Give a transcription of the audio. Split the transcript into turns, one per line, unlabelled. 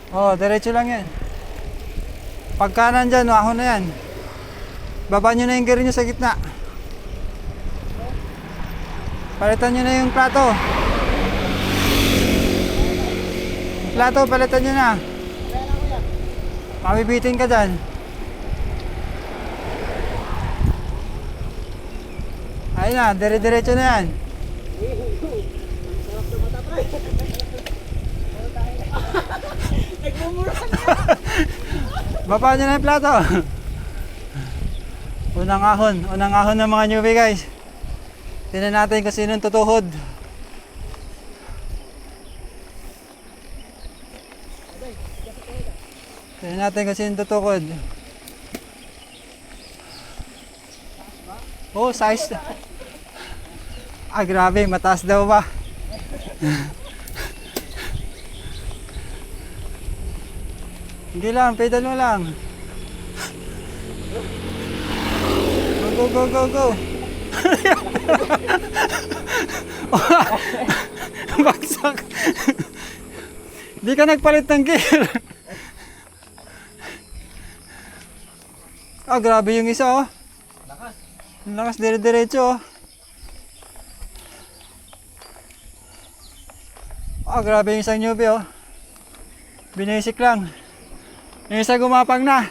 Oh, diretso lang yan. Pagka nandyan, ahon na yan. Baba nyo na yung gear nyo sa gitna. Palitan nyo na yung plato. Plato, palitan nyo na. Mabibitin ka dyan. Ayun na, dire-diretso na yan. Baba nyo na yung plato. Unang ahon ng mga newbie guys. Tingnan natin kung sinong tutuhod. Tingnan natin kung sinong tutukod. Oh, size. Ah, grabe, mataas daw ba? Hindi lang, pedal mo lang. Go, go, go, go. Bagsak. Di ka nagpalit ng gear. Ah, grabe yung isa oh. Lakas. Lakas, dire-diretso oh. Ah, grabe yung isang newbie oh. Binisik lang. Yung isa gumapang na.